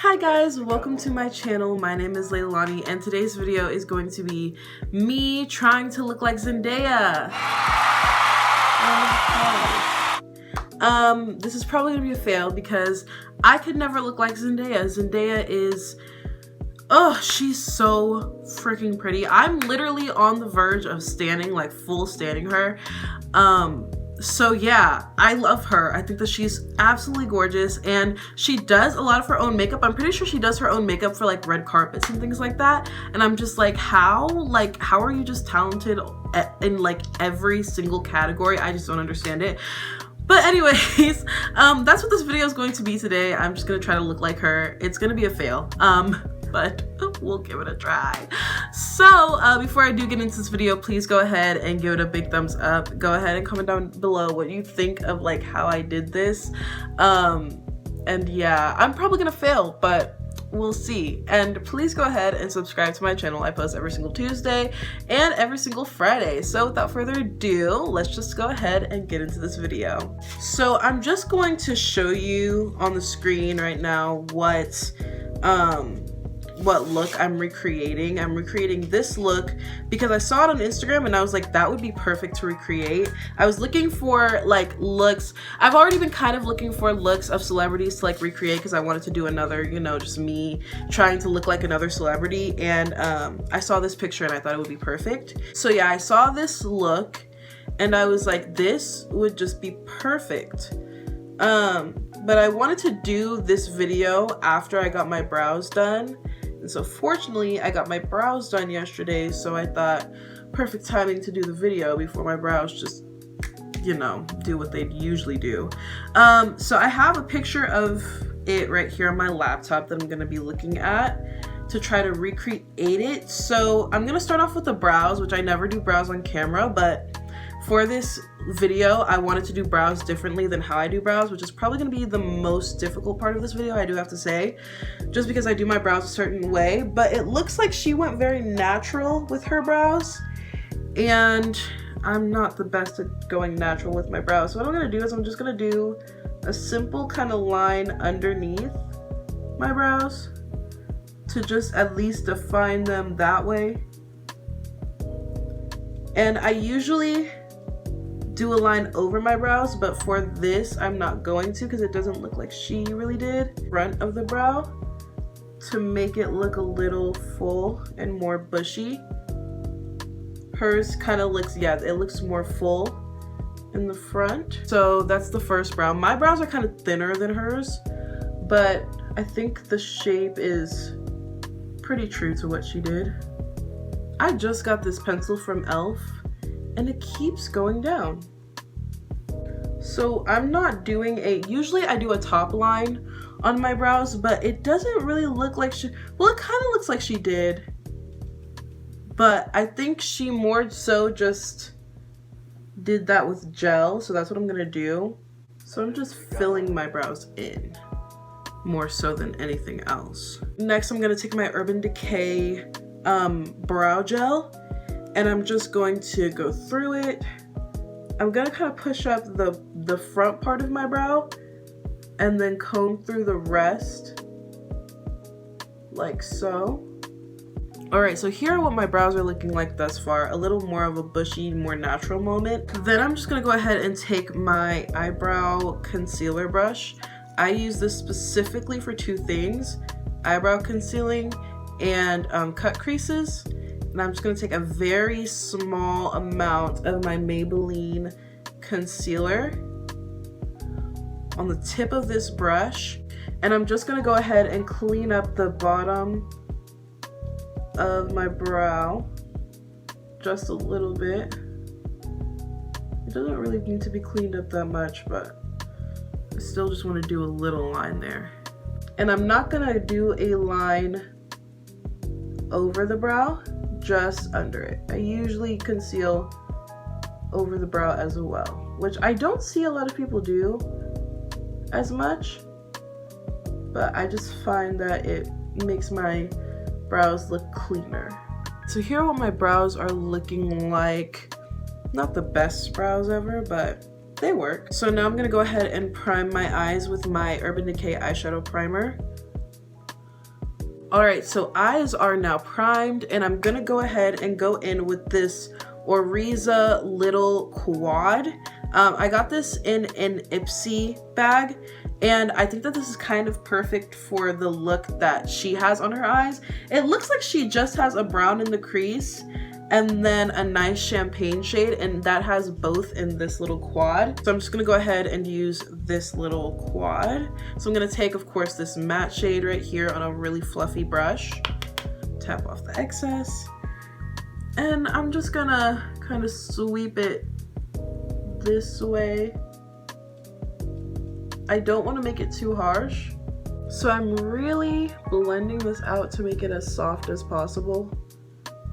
Hi guys, welcome to my channel. My name is Leilani and today's video is going to be me trying to look like Zendaya. This is probably gonna be a fail because I could never look like Zendaya. Zendaya is, she's so freaking pretty. I'm literally on the verge of standing, like full standing her. So yeah, I love her. I think that she's absolutely gorgeous and she does a lot of her own makeup. I'm pretty sure she does her own makeup for like red carpets and things like that. And I'm just like, how are you just talented in like every single category? I just don't understand it. But anyways, that's what this video is going to be today. I'm just gonna try to look like her. It's gonna be a fail. But we'll give it a try. So before I do get into this video, please go ahead and give it a big thumbs up. Go ahead and comment down below what you think of like how I did this. And yeah, I'm probably gonna fail, but we'll see. And please go ahead and subscribe to my channel. I post every single Tuesday and every single Friday. So without further ado, let's just go ahead and get into this video. So I'm just going to show you on the screen right now what look I'm recreating. I'm recreating this look because I saw it on Instagram and I was like, that would be perfect to recreate. I was looking for like looks. I've already been kind of looking for looks of celebrities to like recreate because I wanted to do another, you know, just me trying to look like another celebrity. And I saw this picture and I thought it would be perfect. So yeah, I saw this look and I was like, this would just be perfect. But I wanted to do this video after I got my brows done. And so fortunately, I got my brows done yesterday, so I thought perfect timing to do the video before my brows just, you know, do what they usually do. So I have a picture of it right here on my laptop that I'm going to be looking at to try to recreate it. So I'm going to start off with the brows, which I never do brows on camera, but for this video, I wanted to do brows differently than how I do brows, which is probably going to be the most difficult part of this video, I do have to say, just because I do my brows a certain way. But it looks like she went very natural with her brows, and I'm not the best at going natural with my brows. So what I'm going to do is I'm just going to do a simple kind of line underneath my brows to just at least define them that way. And I usually do a line over my brows, but for this I'm not going to because it doesn't look like she really did. Front of the brow to make it look a little full and more bushy. Hers kind of looks, yeah, it looks more full in the front. So that's the first brow. My brows are kind of thinner than hers, but I think the shape is pretty true to what she did. I just got this pencil from e.l.f. and it keeps going down. So I'm not doing usually I do a top line on my brows, but it doesn't really look like well, it kind of looks like she did, but I think she more so just did that with gel. So that's what I'm gonna do. So I'm just filling my brows in more so than anything else. Next, I'm gonna take my Urban Decay brow gel and I'm just going to go through it. I'm gonna kind of push up the front part of my brow and then comb through the rest like so. All right, so here are what my brows are looking like thus far. A little more of a bushy, more natural moment. Then I'm just gonna go ahead and take my eyebrow concealer brush. I use this specifically for two things: eyebrow concealing and cut creases. And I'm just going to take a very small amount of my Maybelline concealer on the tip of this brush. And I'm just going to go ahead and clean up the bottom of my brow just a little bit. It doesn't really need to be cleaned up that much, but I still just want to do a little line there. And I'm not going to do a line over the brow, just under it. I usually conceal over the brow as well, which I don't see a lot of people do as much, but I just find that it makes my brows look cleaner. So here are what my brows are looking like. Not the best brows ever, but they work. So now I'm gonna go ahead and prime my eyes with my Urban Decay eyeshadow primer. All right, so eyes are now primed, and I'm gonna go ahead and go in with this Oriza Little Quad. I got this in an Ipsy bag, and I think that this is kind of perfect for the look that she has on her eyes. It looks like she just has a brown in the crease and then a nice champagne shade, and that has both in this little quad. So I'm just gonna go ahead and use this little quad. So I'm gonna take, of course, this matte shade right here on a really fluffy brush, tap off the excess, and I'm just gonna kind of sweep it this way. I don't want to make it too harsh, so I'm really blending this out to make it as soft as possible.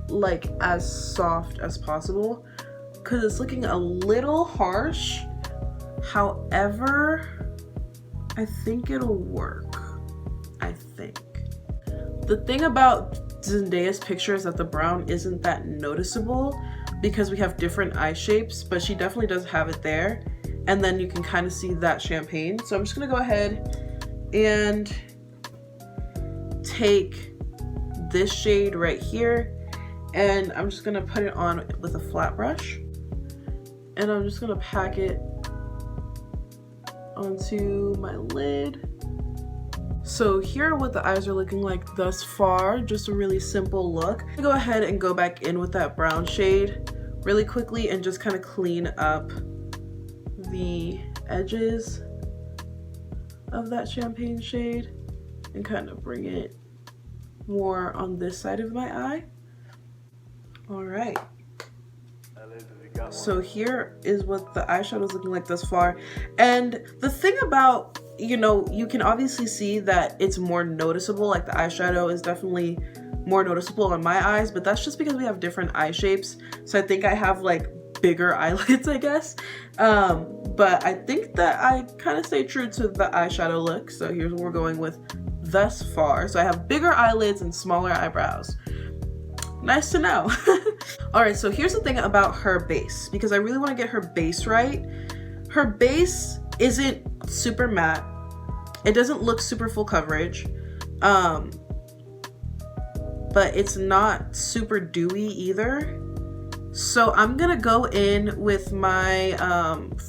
Like as soft as possible, because it's looking a little harsh. However, I think it'll work. I think. The thing about Zendaya's picture is that the brown isn't that noticeable because we have different eye shapes, but she definitely does have it there. And then you can kind of see that champagne. So I'm just gonna go ahead and take this shade right here, and I'm just gonna put it on with a flat brush, and I'm just gonna pack it onto my lid. So here are what the eyes are looking like thus far, just a really simple look. I'm gonna go ahead and go back in with that brown shade really quickly and just kind of clean up the edges of that champagne shade and kind of bring it more on this side of my eye. All right, so here is what the eyeshadow is looking like thus far. And the thing about, you know, you can obviously see that it's more noticeable, like the eyeshadow is definitely more noticeable on my eyes, but that's just because we have different eye shapes. So I think I have like bigger eyelids, I guess. But I think that I kind of stay true to the eyeshadow look. So here's what we're going with thus far. So I have bigger eyelids and smaller eyebrows. Nice to know. All right, so here's the thing about her base, because I really want to get her base right. Her base isn't super matte. It doesn't look super full coverage. But it's not super dewy either. So I'm gonna go in with my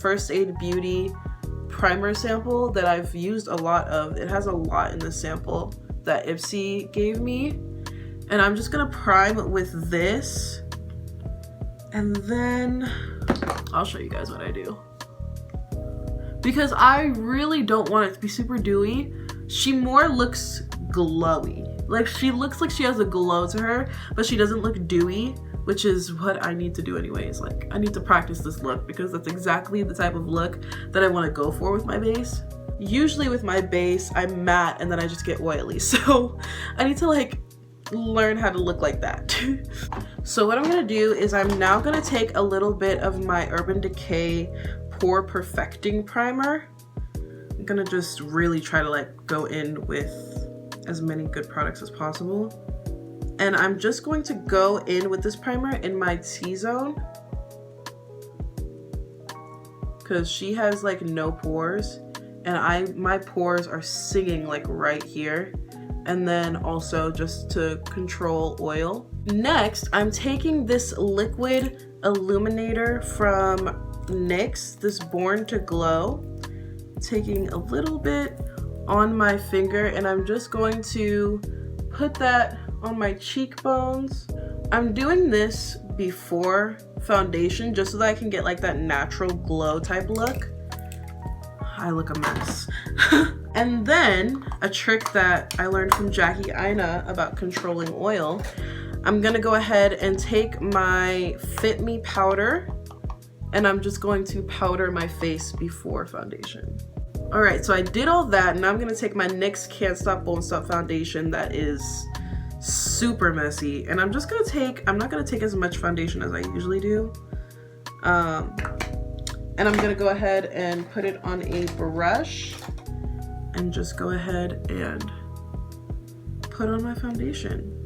First Aid Beauty primer sample that I've used a lot of. It has a lot in this sample that Ipsy gave me. And I'm just gonna prime with this, and then I'll show you guys what I do. Because I really don't want it to be super dewy. She more looks glowy. Like, she looks like she has a glow to her, but she doesn't look dewy, which is what I need to do anyways. Like, I need to practice this look because that's exactly the type of look that I want to go for with my base. Usually with my base, I'm matte and then I just get oily. So I need to like learn how to look like that. So what I'm gonna do is I'm now gonna take a little bit of my Urban Decay Pore Perfecting Primer. I'm gonna just really try to like go in with as many good products as possible. And I'm just going to go in with this primer in my T-zone, because she has like no pores, and my pores are singing like right here. And then also just to control oil. Next, I'm taking this liquid illuminator from NYX, this Born to Glow, taking a little bit on my finger, and I'm just going to put that on my cheekbones. I'm doing this before foundation just so that I can get like that natural glow type look. I look a mess. And then a trick that I learned from Jackie Aina about controlling oil, I'm gonna go ahead and take my Fit Me powder, and I'm just going to powder my face before foundation. All right, so I did all that, and now I'm gonna take my NYX Can't Stop Won't Stop foundation that is super messy, and I'm just gonna take, I'm not gonna take as much foundation as I usually do. And I'm gonna go ahead and put it on a brush and just go ahead and put on my foundation.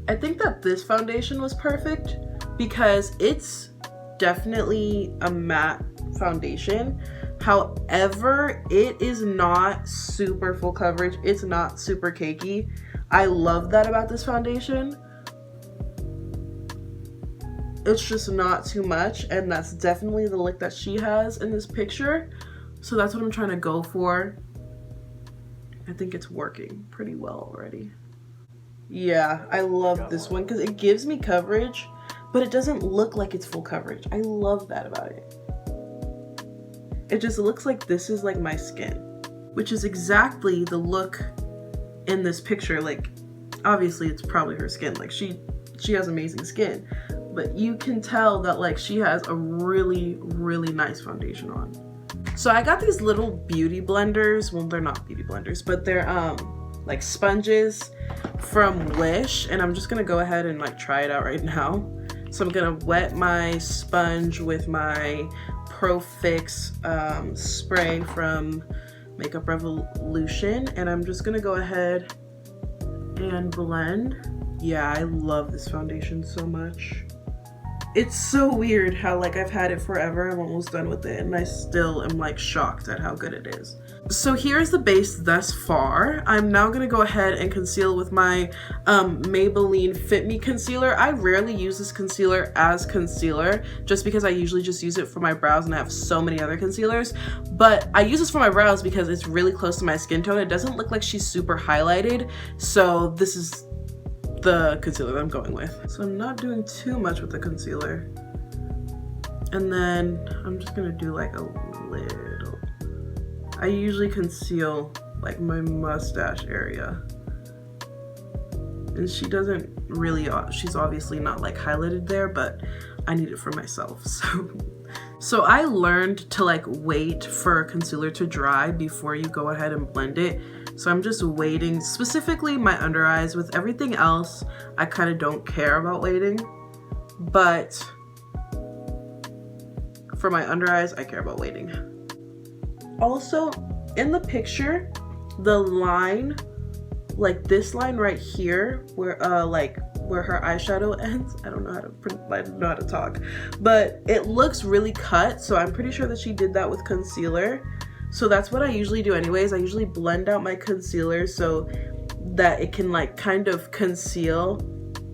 I think that this foundation was perfect because it's definitely a matte foundation. However, it is not super full coverage. It's not super cakey. I love that about this foundation. It's just not too much, and that's definitely the look that she has in this picture. So that's what I'm trying to go for. I think it's working pretty well already. Yeah, I love this one because it gives me coverage, but it doesn't look like it's full coverage. I love that about it. It just looks like this is like my skin, which is exactly the look in this picture. Like, obviously it's probably her skin. Like she has amazing skin, but you can tell that like she has a really, really nice foundation on. So I got these little beauty blenders. Well, they're not beauty blenders, but they're like sponges from Wish, and I'm just gonna go ahead and like try it out right now. So I'm gonna wet my sponge with my Pro Fix spray from Makeup Revolution, and I'm just gonna go ahead and blend. Yeah, I love this foundation so much. It's so weird how like I've had it forever, I'm almost done with it, and I still am like shocked at how good it is. So here's the base thus far. I'm now gonna go ahead and conceal with my Maybelline Fit Me concealer. I rarely use this concealer as concealer just because I usually just use it for my brows, and I have so many other concealers, but I use this for my brows because it's really close to my skin tone. It doesn't look like she's super highlighted, so this is the concealer that I'm going with. So I'm not doing too much with the concealer, and then I'm just gonna do like a little. I usually conceal like my mustache area, and she doesn't really, she's obviously not like highlighted there, but I need it for myself. So I learned to like wait for concealer to dry before you go ahead and blend it. So I'm just waiting, specifically my under eyes. With everything else, I kind of don't care about waiting, but for my under eyes, I care about waiting. Also, in the picture, the line, like this line right here, where where her eyeshadow ends, I don't know how to talk, but it looks really cut. So I'm pretty sure that she did that with concealer. So that's what I usually do anyways. I usually blend out my concealer so that it can like kind of conceal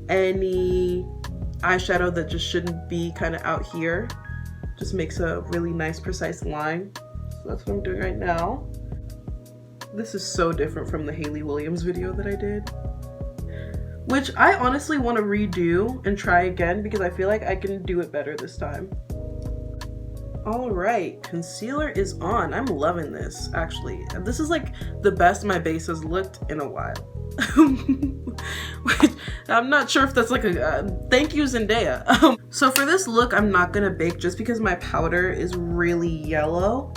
any eyeshadow that just shouldn't be kind of out here. Just makes a really nice precise line. So that's what I'm doing right now. This is so different from the Hayley Williams video that I did, which I honestly want to redo and try again because I feel like I can do it better this time. All right, concealer is on. I'm loving this, actually. This is like the best my base has looked in a while. Which, I'm not sure if that's like a thank you, Zendaya. So for this look, I'm not gonna bake just because my powder is really yellow,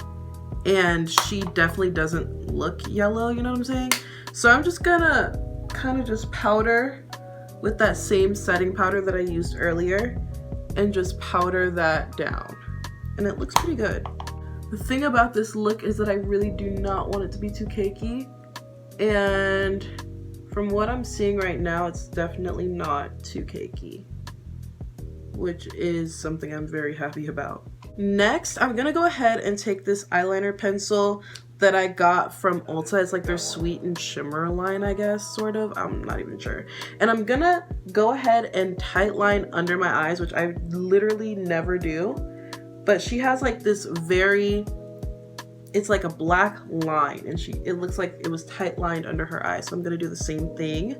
and she definitely doesn't look yellow, you know what I'm saying? So I'm just gonna kind of just powder with that same setting powder that I used earlier, and just powder that down. And it looks pretty good. The thing about this look is that I really do not want it to be too cakey, and from what I'm seeing right now, it's definitely not too cakey, which is something I'm very happy about. Next, I'm gonna go ahead and take this eyeliner pencil that I got from Ulta. It's like their Sweet and Shimmer line, I guess, sort of. I'm not even sure. And I'm gonna go ahead and tight line under my eyes, which I literally never do. But she has like this it's like a black line, and it looks like it was tight lined under her eye. So I'm gonna do the same thing.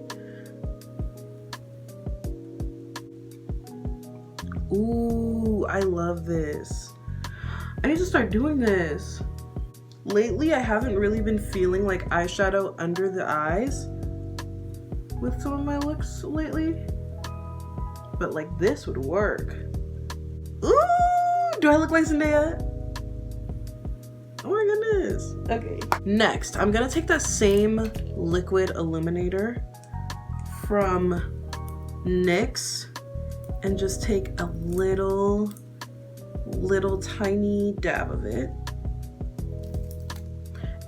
Ooh, I love this. I need to start doing this. Lately, I haven't really been feeling like eyeshadow under the eyes with some of my looks lately, but like this would work. Ooh! Do I look like Zendaya? Oh my goodness. Okay. Next, I'm gonna take that same liquid illuminator from NYX and just take a little tiny dab of it.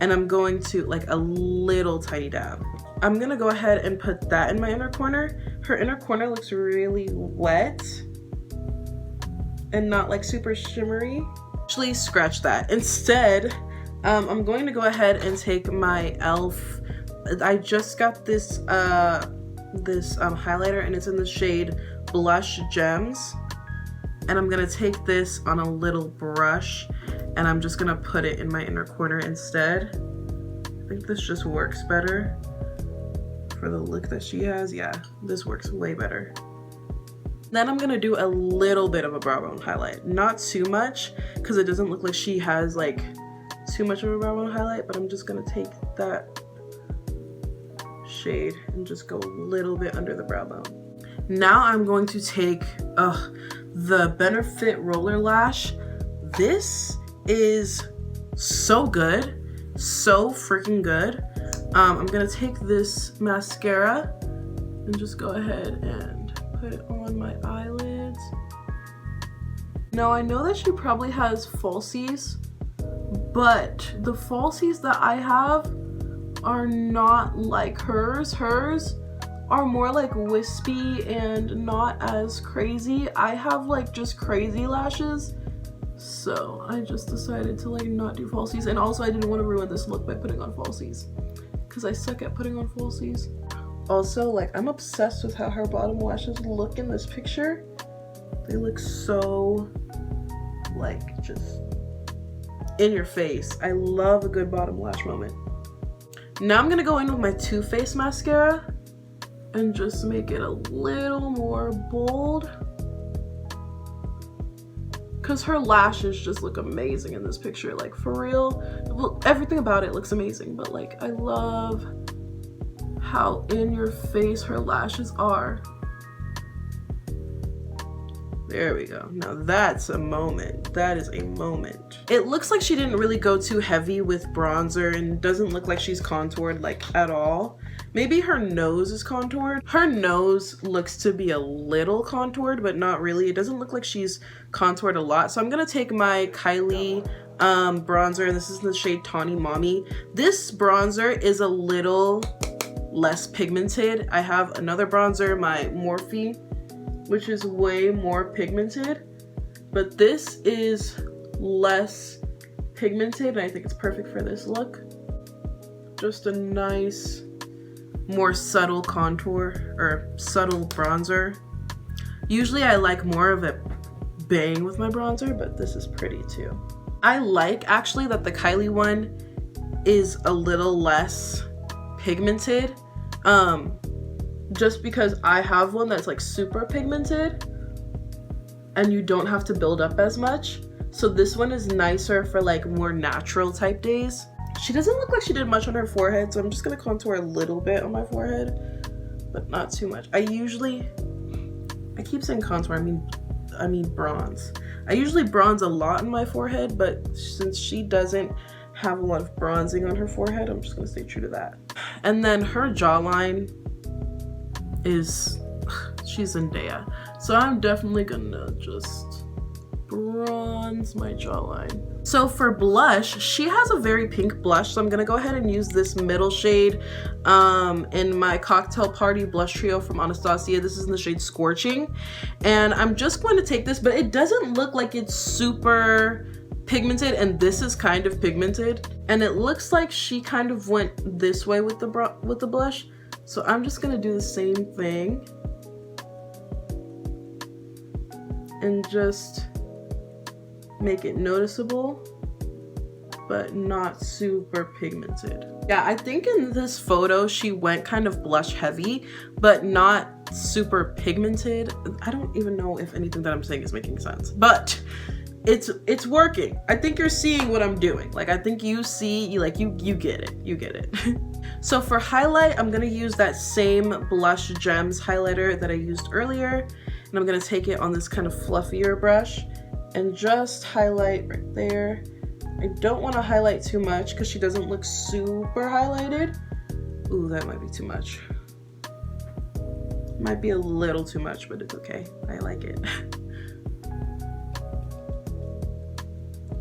And I'm going to, like, a little tiny dab. I'm gonna go ahead and put that in my inner corner. Her inner corner looks really wet and not like super shimmery. Actually, scratch that. Instead, I'm going to go ahead and take my e.l.f. I just got this highlighter, and it's in the shade Blush Gems. And I'm gonna take this on a little brush, and I'm just gonna put it in my inner corner instead. I think this just works better for the look that she has. Yeah, this works way better. Then I'm gonna do a little bit of a brow bone highlight. Not too much, because it doesn't look like she has like too much of a brow bone highlight, but I'm just gonna take that shade and just go a little bit under the brow bone. Now I'm going to take the Benefit Roller Lash. This is so good, so freaking good. I'm gonna take this mascara and just go ahead and put it on my eyelids. Now I know that she probably has falsies, but the falsies that I have are not like hers. Hers are more like wispy and not as crazy. I have like just crazy lashes, so I just decided to like not do falsies. And also I didn't want to ruin this look by putting on falsies, because I suck at putting on falsies. Also, like, I'm obsessed with how her bottom lashes look in this picture. They look so like just in your face. I love a good bottom lash moment. Now I'm gonna go in with my Too Faced mascara and just make it a little more bold, because her lashes just look amazing in this picture. Like, for real, well, everything about it looks amazing, but like, I love how in your face her lashes are. There we go. Now that's a moment. That is a moment. It looks like she didn't really go too heavy with bronzer, and doesn't look like she's contoured like at all. Maybe her nose is contoured. Her nose looks to be a little contoured, but not really. It doesn't look like she's contoured a lot. So I'm gonna take my Kylie bronzer. This is the shade Tawny Mommy. This bronzer is a little less pigmented. I have another bronzer, my Morphe, which is way more pigmented, but this is less pigmented, and I think it's perfect for this look. Just a nice, more subtle contour, or subtle bronzer. Usually I like more of a bang with my bronzer, but this is pretty too. I like actually that the Kylie one is a little less pigmented, just because I have one that's like super pigmented and you don't have to build up as much. So this one is nicer for like more natural type days. She doesn't look like she did much on her forehead, so I'm just gonna contour a little bit on my forehead, but not too much. I keep saying contour, I mean bronze. I usually bronze a lot on my forehead, but since she doesn't have a lot of bronzing on her forehead, I'm just gonna stay true to that. And then her jawline is, she's Zendaya, so I'm definitely gonna just bronze my jawline. So for blush, she has a very pink blush, so I'm gonna go ahead and use this middle shade in my Cocktail Party blush trio from Anastasia. This is in the shade Scorching, and I'm just going to take this, but it doesn't look like it's super pigmented, and this is kind of pigmented, and it looks like she kind of went this way with the blush. So I'm just gonna do the same thing and just make it noticeable, but not super pigmented. Yeah, I think in this photo she went kind of blush heavy, but not super pigmented. I don't even know if anything that I'm saying is making sense, but it's working. I think you're seeing what I'm doing. Like, I think you see, you get it, you get it. So for highlight, I'm gonna use that same Blush Gems highlighter that I used earlier, and I'm gonna take it on this kind of fluffier brush and just highlight right there. I don't want to highlight too much because she doesn't look super highlighted. Ooh, that might be too much. Might be a little too much, but it's okay. I like it.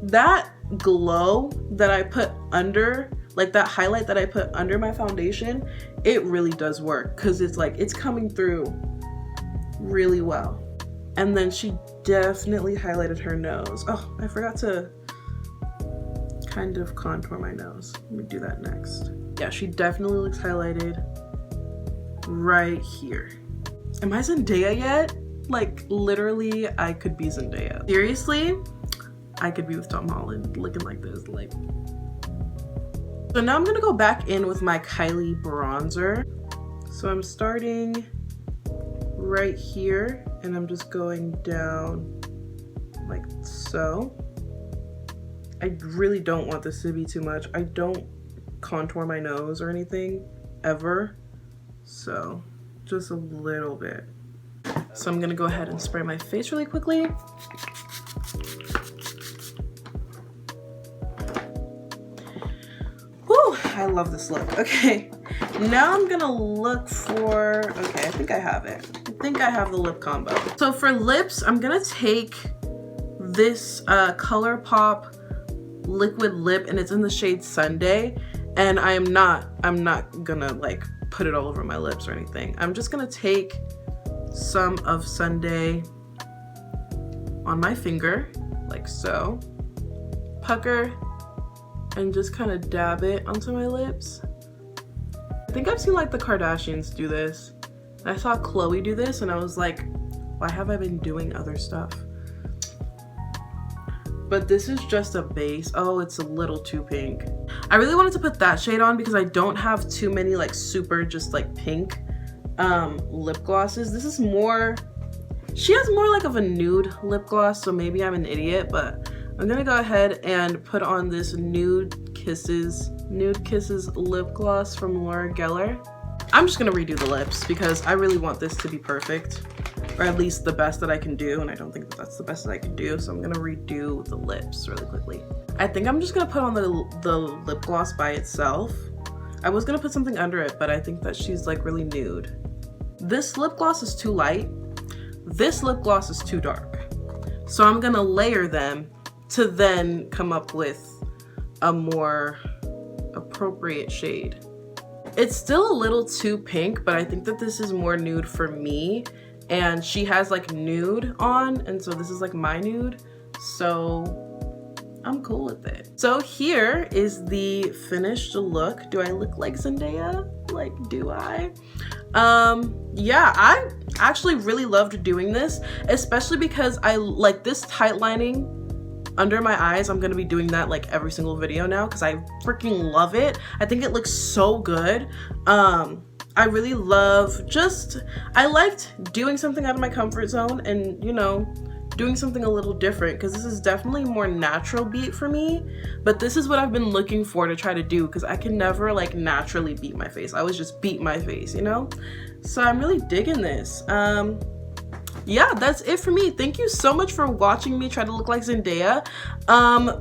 That glow that I put under, like that highlight that I put under my foundation, it really does work because it's like, it's coming through really well. And then she definitely highlighted her nose. Oh, I forgot to kind of contour my nose. Let me do that next. Yeah, she definitely looks highlighted right here. Am I Zendaya yet? Like, literally, I could be Zendaya. Seriously, I could be with Tom Holland looking like this. Like, so now I'm gonna go back in with my Kylie bronzer. So I'm starting right here and I'm just going down like so. I really don't want this to be too much. I don't contour my nose or anything ever, so just a little bit. So I'm gonna go ahead and spray my face really quickly. Whew, I love this look. Okay, now I'm gonna look for, okay, I think I have it. I think I have the lip combo. So for lips, I'm gonna take this ColourPop liquid lip and it's in the shade Sunday, and I'm not gonna like put it all over my lips or anything. I'm just gonna take some of Sunday on my finger like so, pucker, and just kind of dab it onto my lips. I think I've seen like the Kardashians do this. I saw Chloe do this and I was like, why have I been doing other stuff? But this is just a base. Oh, it's a little too pink. I really wanted to put that shade on because I don't have too many like super just like pink lip glosses. This is more, she has more like of a nude lip gloss, so maybe I'm an idiot, but I'm gonna go ahead and put on this Nude Kisses lip gloss from Laura Geller. I'm just gonna redo the lips because I really want this to be perfect, or at least the best that I can do, and I don't think that that's the best that I can do, so I'm gonna redo the lips really quickly. I think I'm just gonna put on the lip gloss by itself. I was gonna put something under it, but I think that she's like really nude. This lip gloss is too light. This lip gloss is too dark. So I'm gonna layer them to then come up with a more appropriate shade. It's still a little too pink, but I think that this is more nude for me, and she has like nude on, and so this is like my nude, so I'm cool with it. So here is the finished look. Do I look like Zendaya? Like, do I? Yeah, I actually really loved doing this, especially because I like this tight lining under my eyes. I'm gonna be doing that like every single video now because I freaking love it. I think it looks so good. I really love I liked doing something out of my comfort zone and, you know, doing something a little different because this is definitely a more natural beat for me, but this is what I've been looking for to try to do because I can never like naturally beat my face. I always just beat my face, you know? So I'm really digging this. Yeah, that's it for me. Thank you so much for watching me try to look like Zendaya.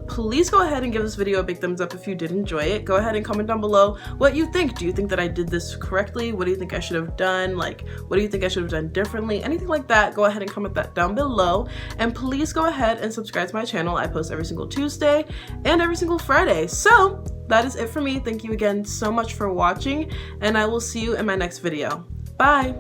Please go ahead and give this video a big thumbs up if you did enjoy it. Go ahead and comment down below what you think. Do you think that I did this correctly? What do you think I should have done? Like, what do you think I should have done differently? Anything like that, go ahead and comment that down below. And please go ahead and subscribe to my channel. I post every single Tuesday and every single Friday. So that is it for me. Thank you again so much for watching, and I will see you in my next video. Bye!